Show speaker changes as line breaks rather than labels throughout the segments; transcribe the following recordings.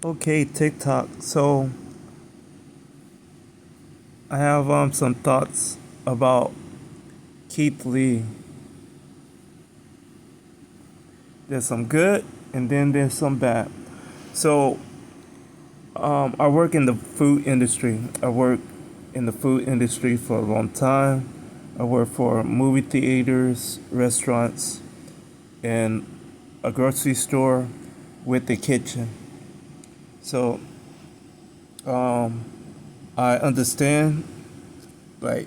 Okay, TikTok. So I have some thoughts about Keith Lee. There's some good, and then there's some bad. So I work in the food industry. I work in the food industry for a long time. I work for movie theaters, restaurants, and a grocery store with a kitchen. So um, I understand like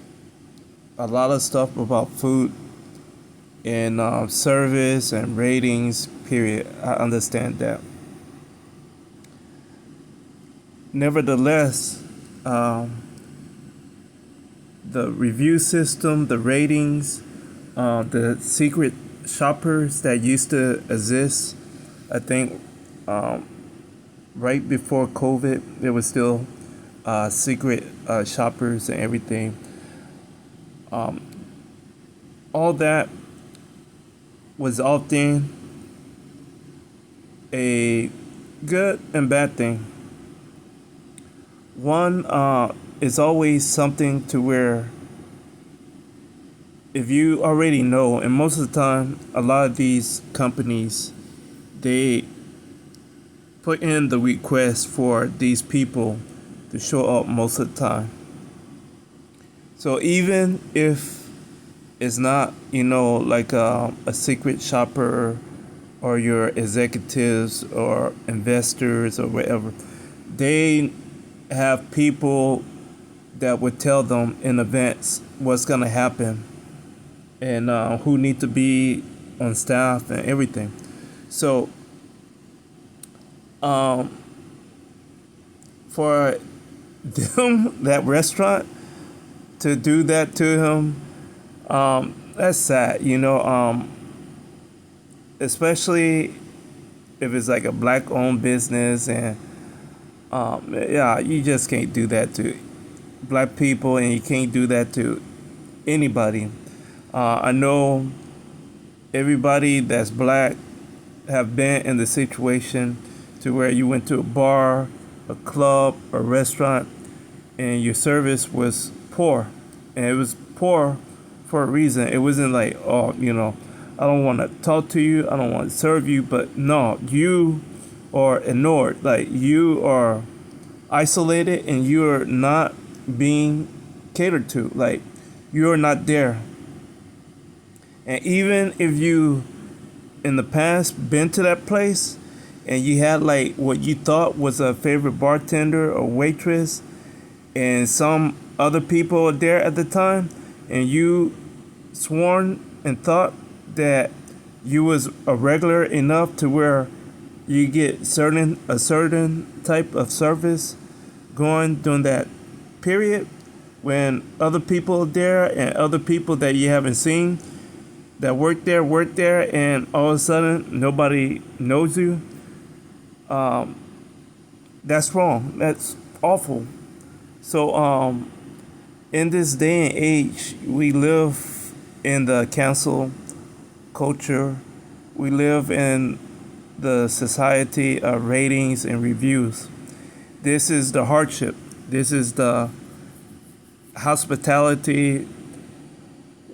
a lot of stuff about food and service and ratings. Period. I understand that. Nevertheless, um, the review system, the ratings, the secret shoppers that used to exist, I think um, right before COVID, there was still secret shoppers and everything. Um, all that was often a good and bad thing. One is always something to where if you already know, and most of the time, a lot of these companies they put in the request for these people to show up most of the time. So even if it's not, like a secret shopper or your executives or investors or whatever, they have people that would tell them in advance what's going to happen and who need to be on staff and everything. So um, for them, that restaurant, to do that to him, that's sad, especially if it's like a black owned business. And yeah, you just can't do that to black people, and you can't do that to anybody. I know everybody that's black have been in the situation to where you went to a bar, a club, a restaurant, and your service was poor. And it was poor for a reason. It wasn't like, oh, I don't want to talk to you, I don't want to serve you, but no, you are ignored. Like, you are isolated and you're not being catered to. Like, you're not there. And even if you in the past been to that place and you had like what you thought was a favorite bartender or waitress and some other people there at the time, and you sworn and thought that you was a regular enough to where you get certain type of service going during that period, when other people are there and other people that you haven't seen that work there, and all of a sudden nobody knows you. Um, that's wrong. That's awful. So in this day and age, we live in the cancel culture. We live in the society of ratings and reviews. This is the hardship. This is the hospitality,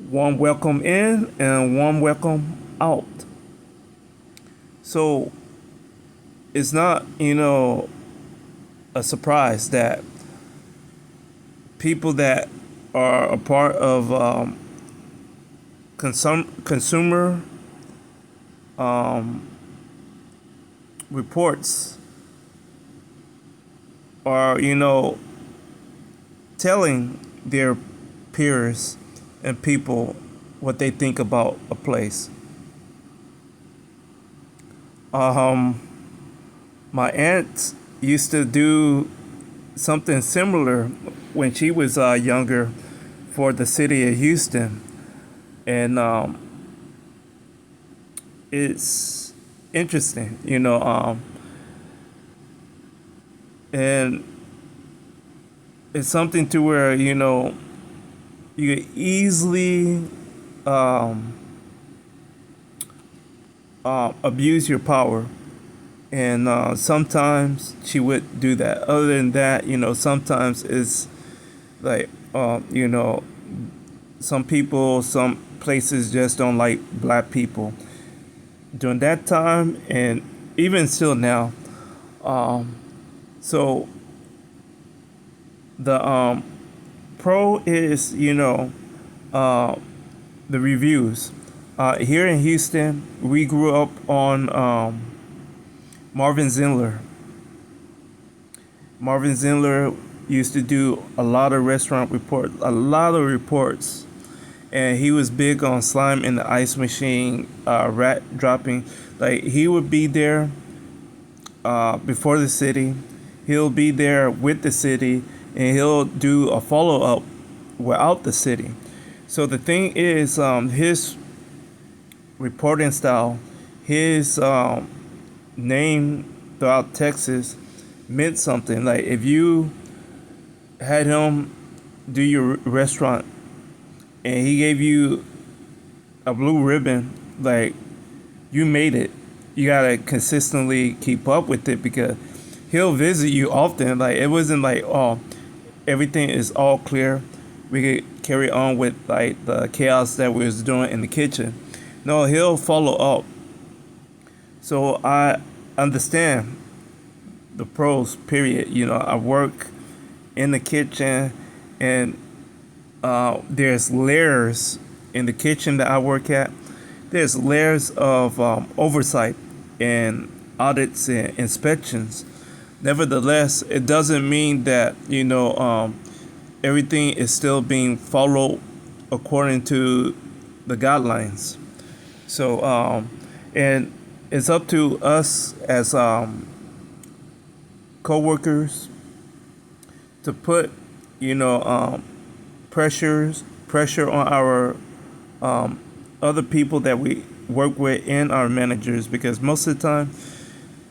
one welcome in and one welcome out. So it's not, a surprise that people that are a part of consumer um, reports are, telling their peers and people what they think about a place. Um, my aunt used to do something similar when she was younger for the city of Houston, and it's interesting, and it's something to where you easily um, abuse your power and sometimes she would do that. Other than that, sometimes it's like, some people, some places just don't like black people. During that time, and even still now, um, so the pro is, uh, the reviews. Here in Houston, we grew up on Marvin Zindler. Marvin Zindler used to do a lot of restaurant reports, a lot of reports, and he was big on slime in the ice machine, rat dropping. Like he would be there before the city, he'll be there with the city, and he'll do a follow up without the city. So the thing is, his reporting style, his name throughout Texas meant something. Like if you had him do your restaurant and he gave you a blue ribbon, like you made it. You gotta consistently keep up with it because he'll visit you often. Like it wasn't like, oh, everything is all clear. We could carry on with like the chaos that we was doing in the kitchen. No, he'll follow up. So I understand the pros. Period. I work in the kitchen, and there's layers in the kitchen that I work at. There's layers of oversight and audits and inspections. Nevertheless, it doesn't mean that everything is still being followed according to the guidelines. So, and it's up to us as co-workers to put, pressure on our other people that we work with and our managers, because most of the time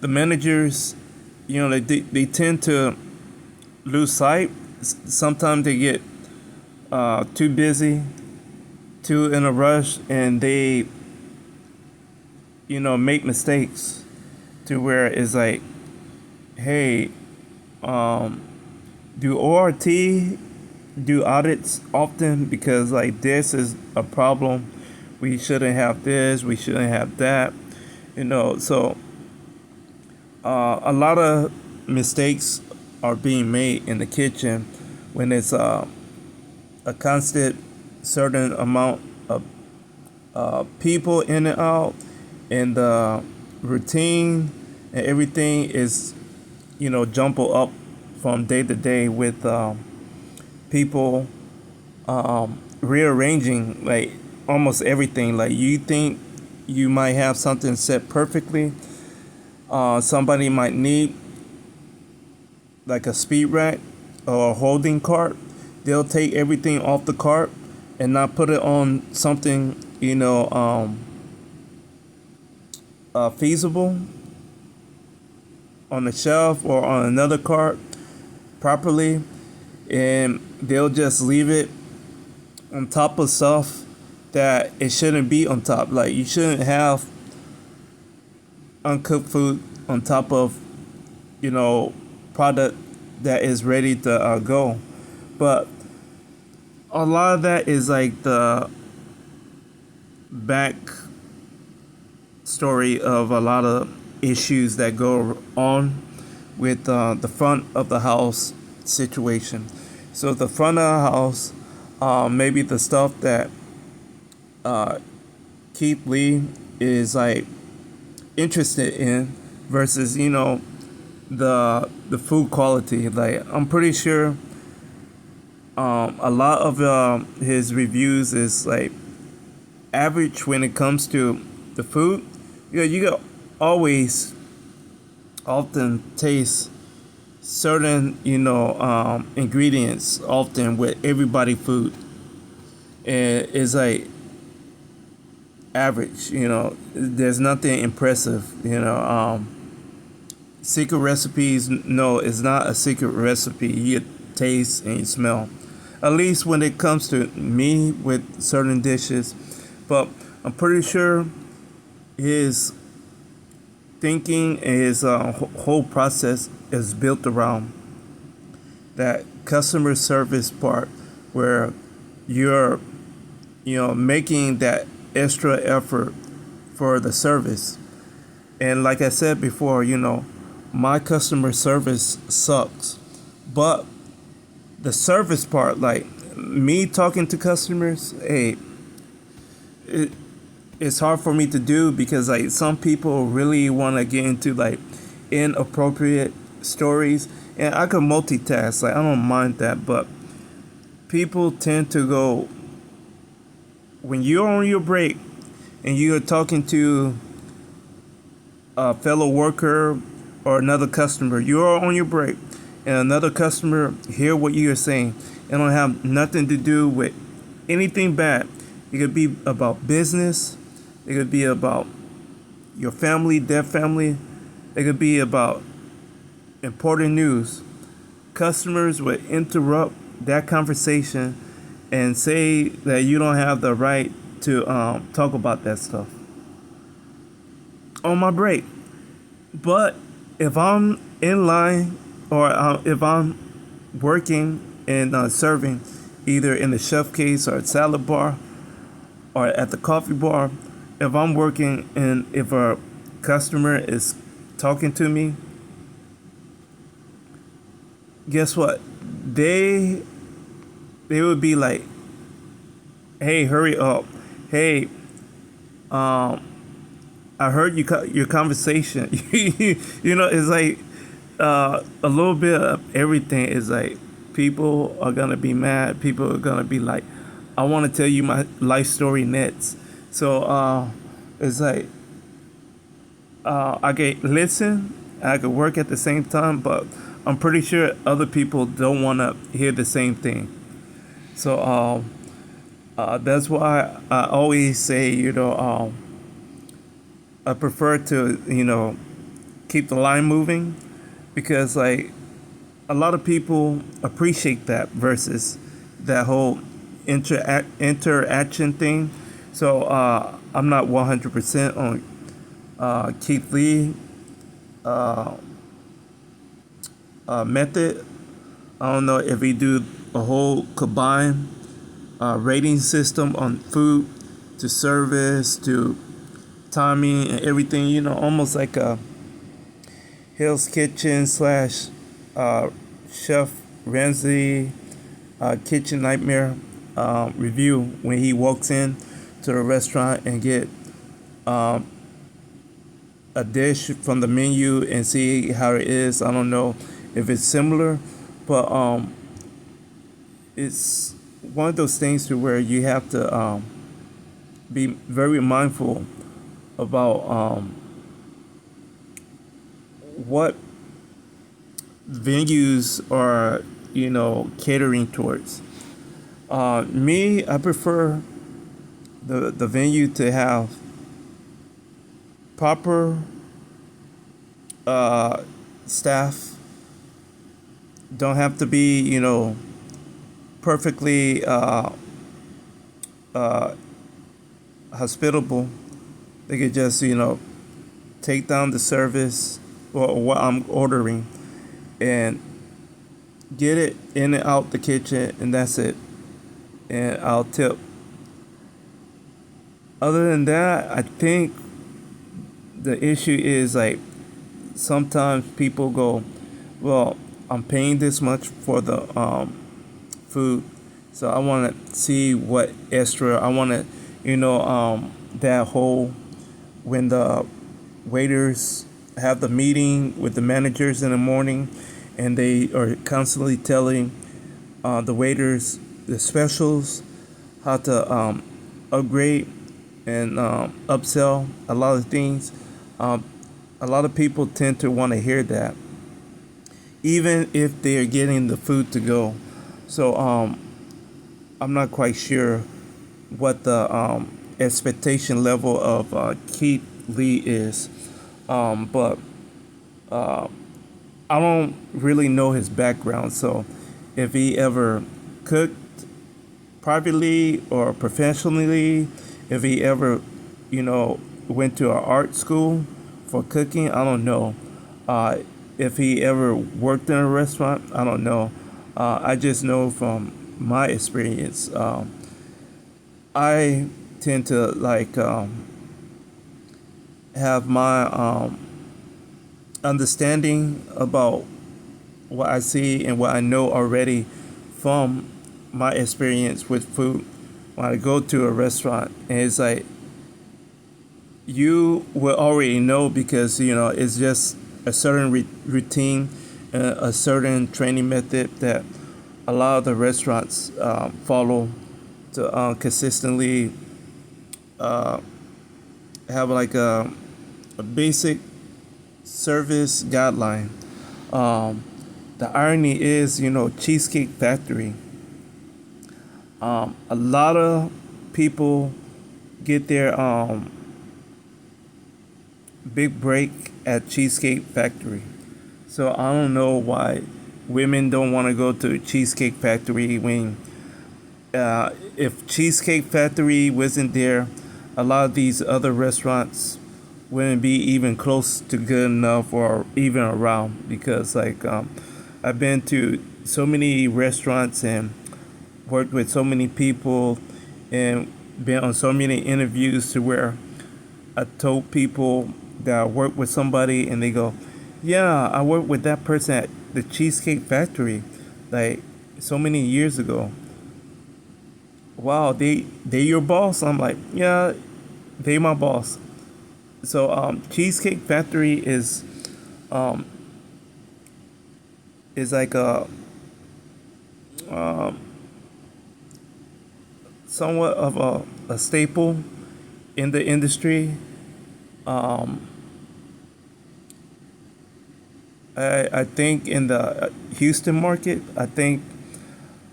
the managers, they tend to lose sight. Sometimes they get too busy, too in a rush, and they make mistakes to where it's like, hey, do ORT do audits often, because like this is a problem. We shouldn't have this. We shouldn't have that. So a lot of mistakes are being made in the kitchen when it's a constant certain amount of people in and out, and the routine and everything is jumble up from day to day with people rearranging like almost everything. Like you think you might have something set perfectly, somebody might need like a speed rack or a holding cart. They'll take everything off the cart and not put it on something feasible on the shelf or on another cart properly, and they'll just leave it on top of stuff that it shouldn't be on top. Like you shouldn't have uncooked food on top of product that is ready to go. But a lot of that is like the back story of a lot of issues that go on with the front of the house situation. So the front of the house, maybe the stuff that Keith Lee is like interested in versus the food quality. Like I'm pretty sure a lot of his reviews is like average when it comes to the food. You can always often taste certain ingredients often with everybody food, and it's like average. There's nothing impressive. Secret recipes, no, it's not a secret recipe. You taste and you smell, at least when it comes to me with certain dishes. But I'm pretty sure his thinking, his whole process is built around that customer service part, where you're making that extra effort for the service. And like I said before, my customer service sucks, but the service part, like me talking to customers, hey, it, it's hard for me to do because like some people really want to get into like inappropriate stories, and I can multitask, like I don't mind that. But people tend to go, when you're on your break and you're talking to a fellow worker or another customer, you're on your break and another customer hear what you're saying, it don't have nothing to do with anything bad. It could be about business, it could be about your family, their family, it could be about important news. Customers would interrupt that conversation and say that you don't have the right to talk about that stuff on my break. But if I'm in line, or if I'm working and serving, either in the chef case or at salad bar or at the coffee bar, if I'm working and if a customer is talking to me, guess what? They would be like, "Hey, hurry up! Hey, um, I heard your conversation." It's like a little bit of everything. Is like people are gonna be mad. People are gonna be like, "I want to tell you my life story next." So it's like I can listen, I could work at the same time, but I'm pretty sure other people don't want to hear the same thing. So that's why I always say, I prefer to, keep the line moving, because like a lot of people appreciate that versus that whole interaction thing. So I'm not 100% on Keith Lee uh, method. I don't know if we do a whole combined rating system on food to service to timing and everything. Almost like a Hell's Kitchen slash Chef Ramsay Kitchen Nightmare review, when he walks in to the restaurant and get um, a dish from the menu and see how it is. I don't know if it's similar, but it's one of those things to where you have to be very mindful about what venues are, catering towards. Me, I prefer the venue to have proper staff. Don't have to be, perfectly uh, hospitable. They could just, take down the service or what I'm ordering and get it in and out the kitchen, and that's it. And I'll tip. Other than that, I think the issue is like sometimes people go, well, I'm paying this much for the food, so I want to see what extra. I want to, that whole, when the waiters have the meeting with the managers in the morning, and they are constantly telling the waiters the specials, how to upgrade and upsell a lot of things. Um, a lot of people tend to want to hear that, even if they're getting the food to go. So I'm not quite sure what the expectation level of Keith Lee is, but uh, I don't really know his background. So if he ever cooked privately or professionally, if he ever, went to an art school, for cooking, I don't know. Uh, if he ever worked in a restaurant, I don't know. I just know from my experience. I tend to like have my understanding about what I see and what I know already from my experience with food. When I go to a restaurant, and it's like you will already know because it's just a certain routine, a certain training method that a lot of the restaurants follow to consistently uh, have like a basic service guideline. Um, the irony is, Cheesecake Factory. A lot of people get their big break at Cheesecake Factory. So I don't know why women don't want to go to Cheesecake Factory when if Cheesecake Factory wasn't there, a lot of these other restaurants wouldn't be even close to good enough or even around because like I've been to so many restaurants and worked with so many people and been on so many interviews to where I told people that I worked with somebody and they go, "Yeah, I worked with that person at the Cheesecake Factory like so many years ago." Wow, they your boss? I'm like, "Yeah, they my boss." So Cheesecake Factory um is like a um somewhat of a staple in the industry. Um, I think in the Houston market, I think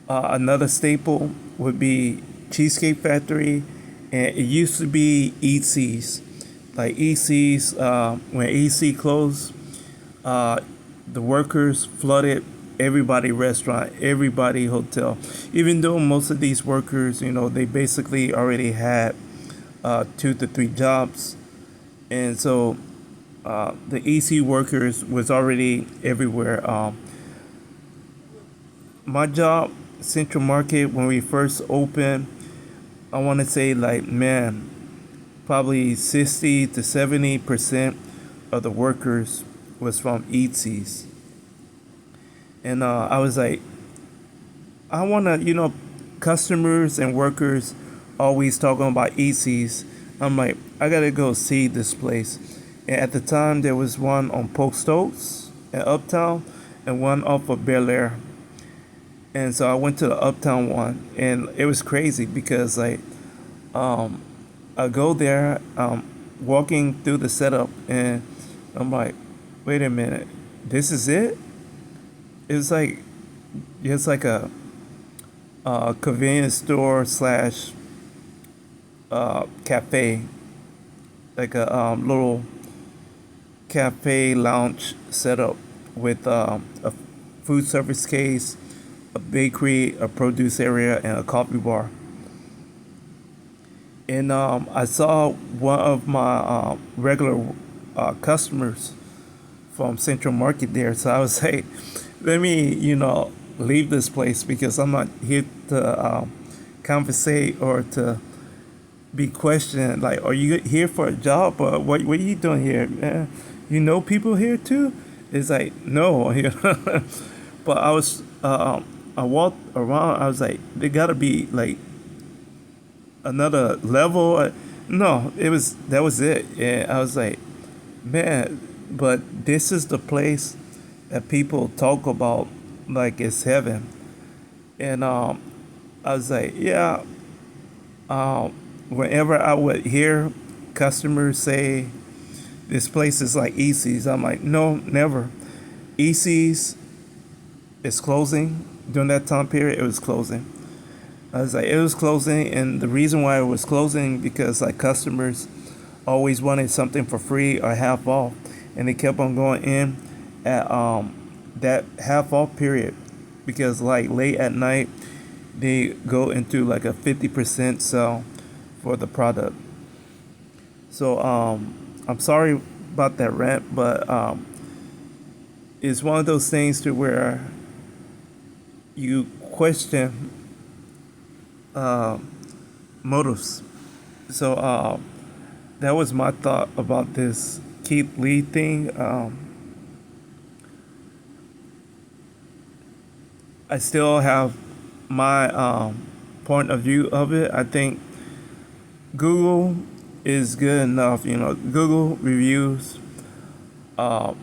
another staple would be Cheesecake Factory, and it used to be EC's. Like EC's, when EC closed, uh, the workers flooded everybody restaurant, everybody hotel. Even though most of these workers, they basically already had 2 to 3 jobs, and so the EC workers was already everywhere. My job, Central Market, when we first opened, I want to say like man, probably 60 to 70% of the workers was from ECs, and I was like, I want to, customers and workers always talking about ECs. I'm like, I gotta go see this place. And at the time, there was one on Post Oaks in Uptown and one off of Bel Air. And so I went to the Uptown one, and it was crazy because like um, I go there, walking through the setup, and I'm like, wait a minute, this is it? It's like it's like a convenience store slash cafe, like a little cafe lounge setup with a food service case, a bakery, a produce area, and a coffee bar. And I saw one of my regular customers from Central Market there, so I was like, let me, leave this place because I'm not here to conversate or to be questioned. Like, are you here for a job or what are you doing here? You know people here too? It's like, no. But I walked around, I was like, there gotta be like another level. No, that was it. And I was like, man, but this is the place that people talk about like it's heaven. And I was like, yeah. Um, Whenever I would hear customers say this place is like EC's, I'm like, no, never. EC's is closing. During that time period, it was closing. I was like, it was closing, and the reason why it was closing because like customers always wanted something for free or half off, and they kept on going in at that half off period because like late at night they go into like a 50% sell for the product. So I'm sorry about that rant, but it's one of those things to where you question uh, motives. So that was my thought about this Keith Lee thing. I still have my point of view of it. I think Google is good enough. Google reviews uh,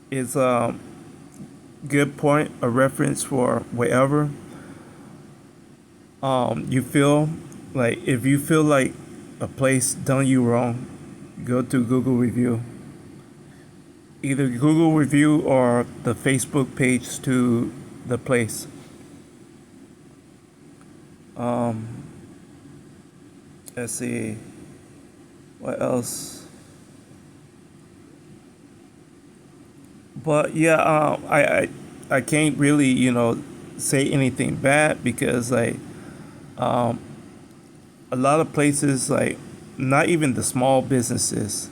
is a good point of reference for wherever you feel like. If you feel like a place done you wrong, go to Google review. Either Google review or the Facebook page to the place. Um, let's see what else. But yeah, I can't really say anything bad because like um, a lot of places, like not even the small businesses,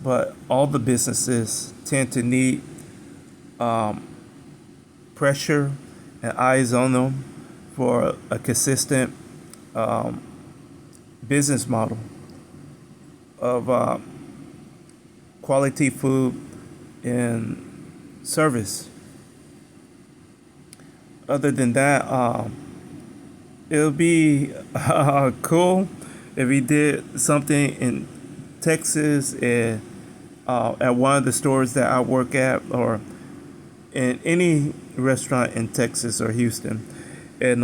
but all the businesses tend to need um, pressure and eyes on them for a consistent um, business model of quality food and service. Other than that, it'll be cool if we did something in Texas and at one of the stores that I work at, or in any restaurant in Texas or Houston. And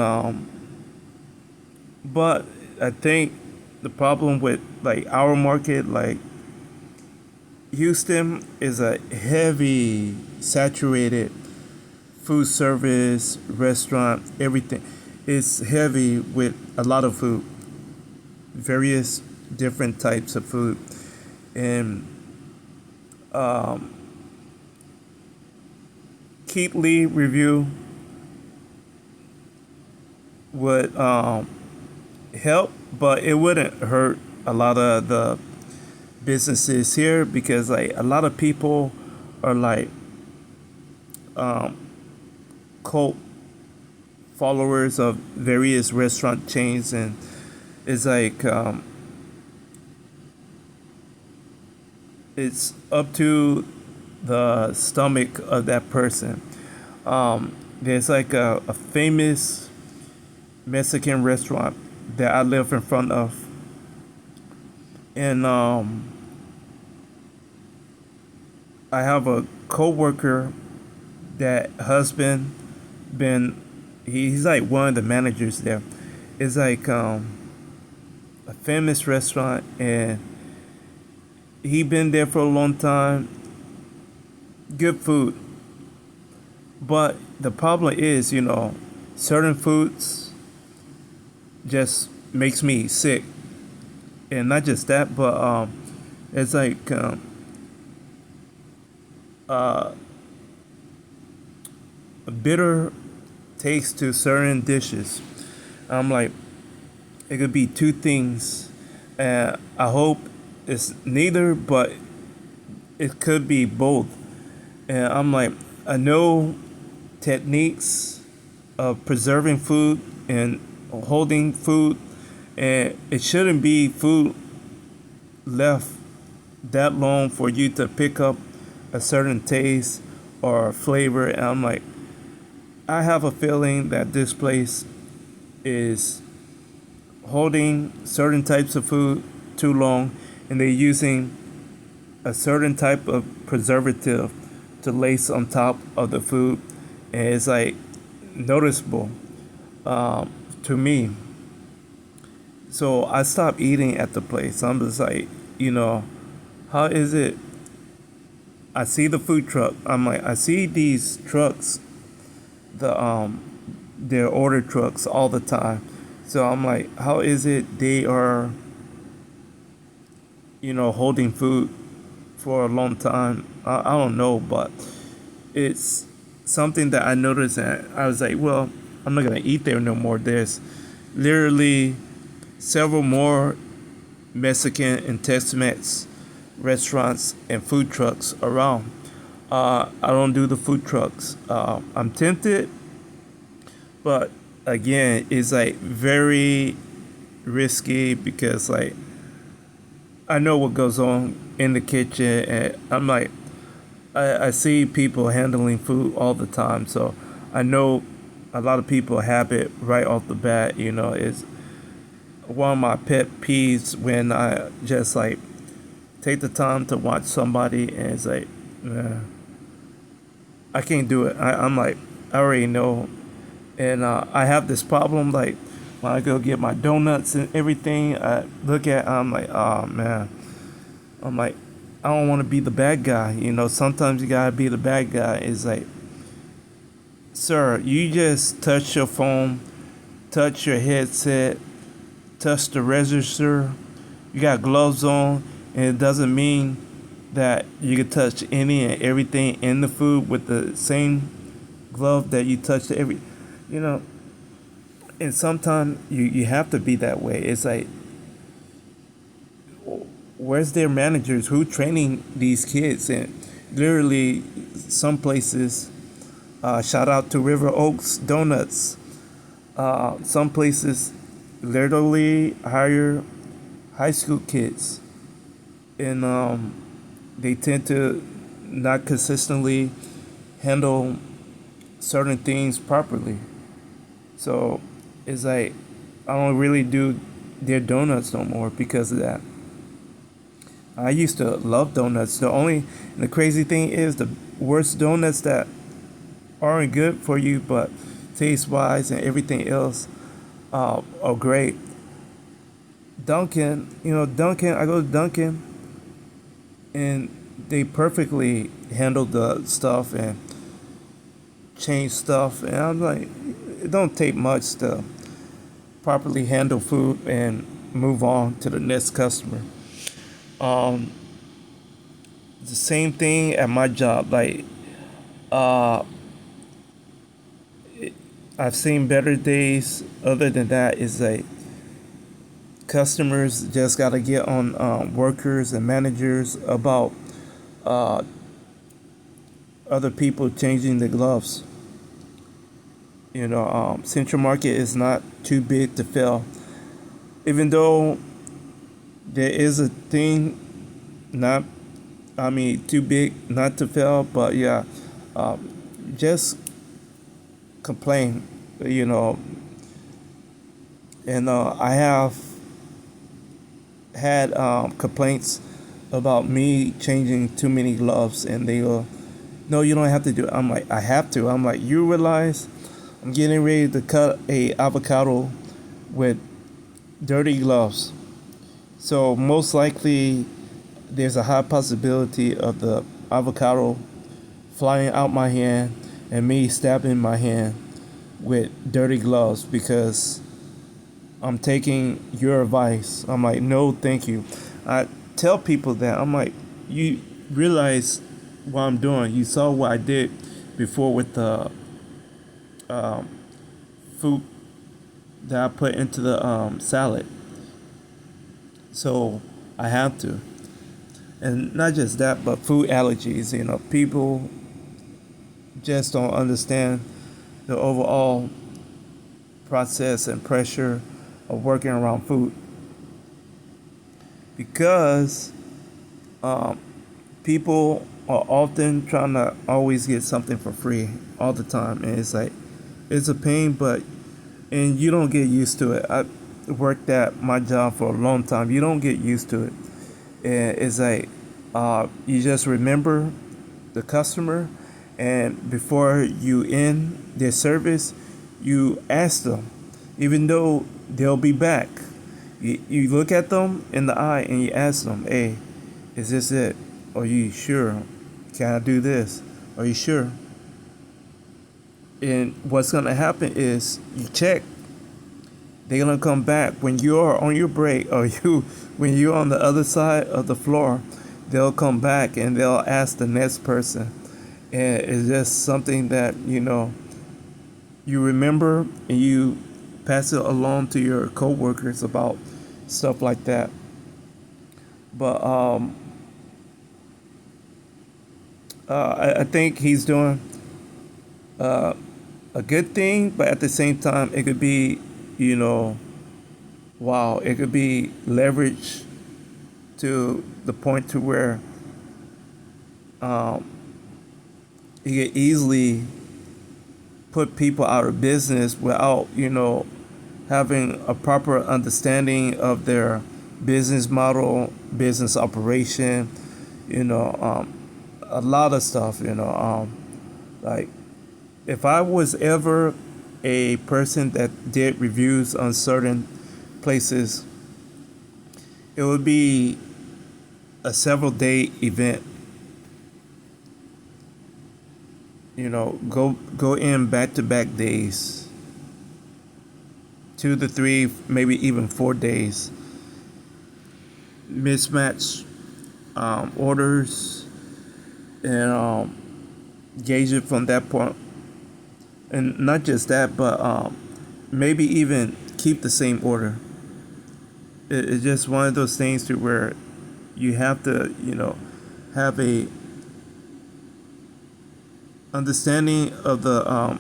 but I think the problem with like our market, like Houston, is a heavy saturated food service restaurant. Everything, it's heavy with a lot of food, various different types of food. And um, Keith Lee review would help, but it wouldn't hurt a lot of the businesses here, because like a lot of people are like um, cult followers of various restaurant chains, and it's like it's up to the stomach of that person. There's like a famous Mexican restaurant that I live in front of, and I have a coworker that husband been he's like one of the managers there. It's like a famous restaurant, and he been there for a long time. Good food, but the problem is, certain foods just makes me sick, and not just that, but it's like uh, a bitter taste to certain dishes. I'm like, it could be two things, and I hope it's neither, but it could be both. And I'm like, I know techniques of preserving food and holding food, and it shouldn't be food left that long for you to pick up a certain taste or flavor. And I'm like, I have a feeling that this place is holding certain types of food too long, and they're using a certain type of preservative to lace on top of the food, and it's like noticeable to me. So I stopped eating at the place. I'm just like, how is it? I see the food truck. I'm like, I see these trucks, the their order trucks all the time. So I'm like, how is it they are, holding food for a long time? I don't know, but it's something that I noticed, and I was like, well, I'm not gonna eat there no more. There's literally several more Mexican and Tex-Mex restaurants and food trucks around. I don't do the food trucks. I'm tempted, but again, it's like very risky because like I know what goes on in the kitchen, and I'm like I see people handling food all the time, so I know a lot of people have it right off the bat. You know, it's one of my pet peeves when I just like take the time to watch somebody and it's like, nah, I can't do it. I'm like, I already know. And I have this problem like when I go get my donuts and everything, I look at, I'm like, oh man. I'm like, I don't want to be the bad guy. You know, sometimes you gotta be the bad guy. It's like, sir, you just touch your phone, touch your headset, touch the register. You got gloves on, and it doesn't mean that you can touch any and everything in the food with the same glove that you touch every, you know. And sometimes you have to be that way. It's like, where's their managers? Who training these kids? And literally, some places, shout out to River Oaks Donuts. Some places literally hire high school kids, and they tend to not consistently handle certain things properly. So it's like I don't really do their donuts no more because of that. I used to love donuts. The crazy thing is the worst donuts that aren't good for you, but taste wise and everything else are great. Dunkin', Dunkin'. I go to Dunkin', and they perfectly handle the stuff and change stuff, and I'm like, it don't take much to properly handle food and move on to the next customer. Um, the same thing at my job. Like, uh, I've seen better days. Other than that, is like customers just got to get on workers and managers about uh, other people changing the gloves. Central Market is not too big to fail. Even though there is a thing, not, I mean, too big not to fail, but yeah, just complain, you know. And I have had complaints about me changing too many gloves, and they go, "No, you don't have to do it." I'm like, "I have to." I'm like, "You realize I'm getting ready to cut a avocado with dirty gloves, so most likely there's a high possibility of the avocado flying out my hand and me stabbing my hand with dirty gloves because I'm taking your advice." I'm like, "No, thank you." I tell people that. I'm like, "You realize what I'm doing. You saw what I did before with the um, food that I put into the salad. So I have to." And not just that, but food allergies. People just don't understand the overall process and pressure of working around food because um, people are often trying to always get something for free all the time, and it's like it's a pain, but and you don't get used to it. I worked at my job for a long time. You don't get used to it, and it's like you just remember the customer, and before you end their service, you ask them, even though they'll be back. You look at them in the eye and you ask them, "Hey, is this it? Are you sure? Can I do this? Are you sure?" And what's gonna happen is you check. They're gonna come back when you're on your break, or when you're on the other side of the floor. They'll come back and they'll ask the next person, and it's just something that you remember and you pass it along to your coworkers about stuff like that. But I think he's doing uh, a good thing, but at the same time, it could be, you know, wow, it could be leverage to the point to where um, he could easily put people out of business without, having a proper understanding of their business model, business operation, a lot of stuff, like if I was ever a person that did reviews on certain places, it would be a several day event. Go in back to back days, 2 to 3, maybe even 4 days. Mismatch orders and gauge it from that point. And not just that, but maybe even keep the same order. It's just one of those things to where you have to, have a understanding of the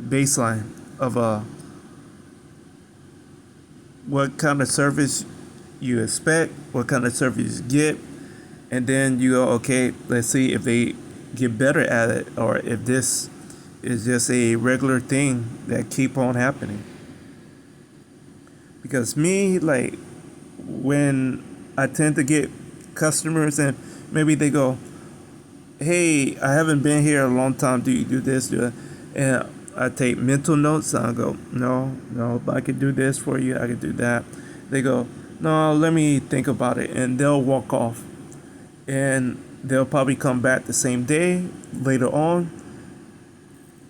baseline of what kind of service you expect, what kind of service you get, and then you go, okay, let's see if they get better at it, or if this is just a regular thing that keep on happening. Because me, like, when I tend to get customers and maybe they go, hey, I haven't been here a long time. Do you do this? Do that? And I take mental notes. And I go, no, but I could do this for you. I could do that. They go, no, let me think about it. And they'll walk off. And they'll probably come back the same day later on,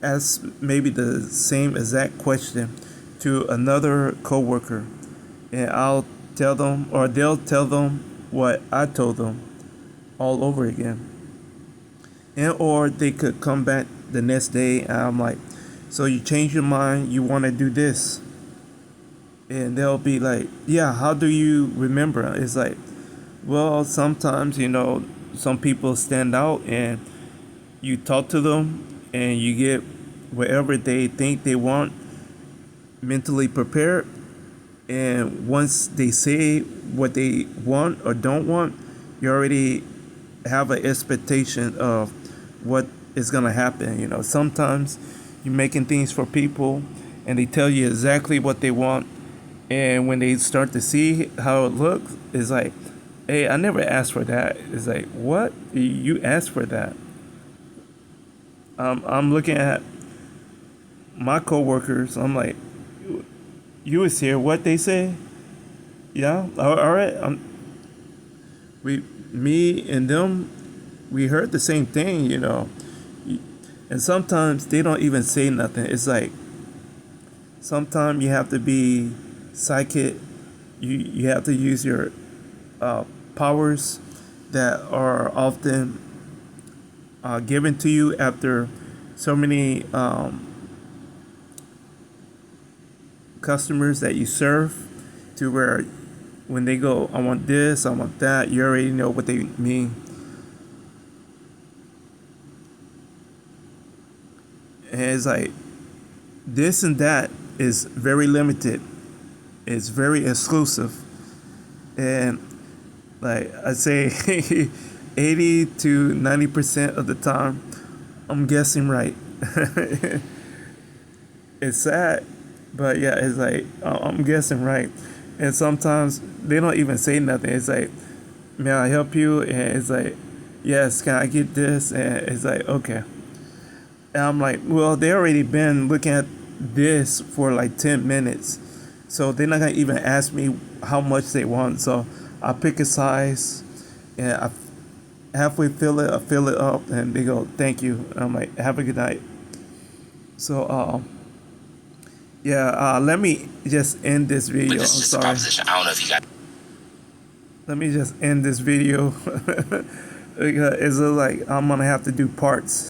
ask maybe the same exact question to another coworker. And I'll tell them, or they'll tell them what I told them all over again. And or they could come back the next day and I'm like, so you change your mind, you want to do this. And they'll be like, yeah, how do you remember? It's like, well, sometimes, some people stand out and you talk to them and you get whatever they think they want mentally prepared. And once they say what they want or don't want, you already have an expectation of what is going to happen. Sometimes you're making things for people and they tell you exactly what they want. And when they start to see how it looks, it's like, hey, I never asked for that. It's like, what? You asked for that. I'm looking at my coworkers. I'm like, you was here. What they say? Yeah. All right. Me and them, we heard the same thing, And sometimes they don't even say nothing. It's like sometimes you have to be psychic. You have to use your powers that are often given to you after so many customers that you serve, to where when they go, I want this, I want that, you already know what they mean. And it's like this and that is very limited. It's very exclusive. And like I say 80 to 90% of the time I'm guessing right. It's sad, but yeah, it's like I'm guessing right. And sometimes they don't even say nothing. It's like, may I help you? And it's like, yes, can I get this? And it's like, okay. And I'm like, well, they already been looking at this for like 10 minutes. So they're not going to even ask me how much they want. So I pick a size and I halfway I fill it up and they go, thank you. And I'm like, have a good night. So, yeah, let me just end this video.
But this is just a proposition. I don't know if you got.
Let me just end this video. It's like I'm going to have to do parts.